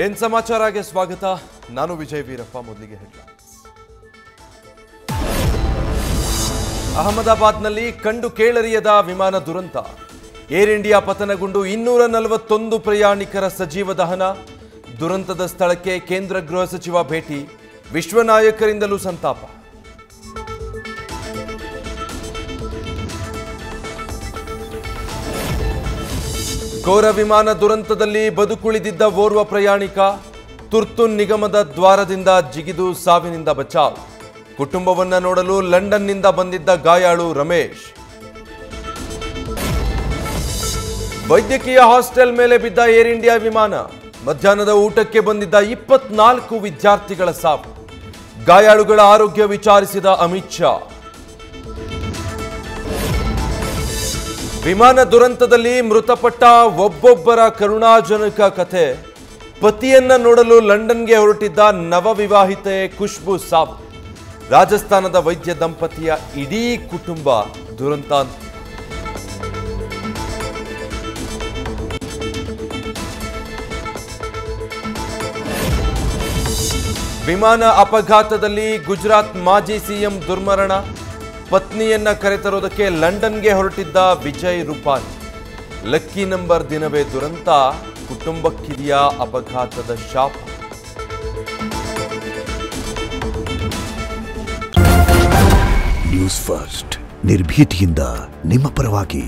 ಏನ್ ಸಮಾಚಾರಕ್ಕೆ ಸ್ವಾಗತ. ನಾನು ವಿಜಯ್ ವೀರಪ್ಪ. ಮೊದಲಿಗೆ ಹೆಡ್ಲೈನ್ಸ್. ಅಹಮದಾಬಾದ್ನಲ್ಲಿ ಕಂಡು ಕೇಳರಿಯದ ವಿಮಾನ ದುರಂತ. ಏರ್ ಇಂಡಿಯಾ ಪತನಗೊಂಡು 241 ಪ್ರಯಾಣಿಕರ ಸಜೀವ ದಹನ. ದುರಂತದ ಸ್ಥಳಕ್ಕೆ ಕೇಂದ್ರ ಗೃಹ ಸಚಿವ ಭೇಟಿ. ವಿಶ್ವ ನಾಯಕರಿಂದಲೂ ಸಂತಾಪ. ಘೋರ ವಿಮಾನ ದುರಂತದಲ್ಲಿ ಬದುಕುಳಿದಿದ್ದ ಓರ್ವ ಪ್ರಯಾಣಿಕ ತುರ್ತು ನಿಗಮದ ದ್ವಾರದಿಂದ ಜಿಗಿದು ಸಾವಿನಿಂದ ಬಚಾವ್. ಕುಟುಂಬವನ್ನ ನೋಡಲು ಲಂಡನ್ನಿಂದ ಬಂದಿದ್ದ ಗಾಯಾಳು ರಮೇಶ್. ವೈದ್ಯಕೀಯ ಹಾಸ್ಟೆಲ್ ಮೇಲೆ ಬಿದ್ದ ಏರ್ ಇಂಡಿಯಾ ವಿಮಾನ. ಮಧ್ಯಾಹ್ನದ ಊಟಕ್ಕೆ ಬಂದಿದ್ದ 24 ವಿದ್ಯಾರ್ಥಿಗಳ ಸಾವು. ಗಾಯಾಳುಗಳ ಆರೋಗ್ಯ ವಿಚಾರಿಸಿದ ಅಮಿತ್ ಶಾ. ವಿಮಾನ ದುರಂತದಲ್ಲಿ ಮೃತಪಟ್ಟ ಒಬ್ಬೊಬ್ಬರ ಕರುಣಾಜನಕ ಕಥೆ. ಪತಿಯನ್ನ ನೋಡಲು ಲಂಡನ್ಗೆ ಹೊರಟಿದ್ದ ನವವಿವಾಹಿತೆ ಖುಷ್ಬು ಸಾವು. ರಾಜಸ್ಥಾನದ ವೈದ್ಯ ದಂಪತಿಯ ಇಡೀ ಕುಟುಂಬ ದುರಂತ. ವಿಮಾನ ಅಪಘಾತದಲ್ಲಿ ಗುಜರಾತ್ ಮಾಜಿ ಸಿಎಂ ದುರ್ಮರಣ. ಪತ್ನಿಯನ್ನ ಕರೆತರೋದಕ್ಕೆ ಲಂಡನ್ಗೆ ಹೊರಟಿದ್ದ ವಿಜಯ್ ರೂಪಾನಿ. ಲಕ್ಕಿ ನಂಬರ್ ದಿನವೇ ದುರಂತ. ಕುಟುಂಬಕ್ಕಿದೆಯಾ ಅಪಘಾತದ ಶಾಪ? ನ್ಯೂಸ್ ಫಸ್ಟ್ ನಿರ್ಭೀತಿಯಿಂದ ನಿಮ್ಮ ಪರವಾಗಿ.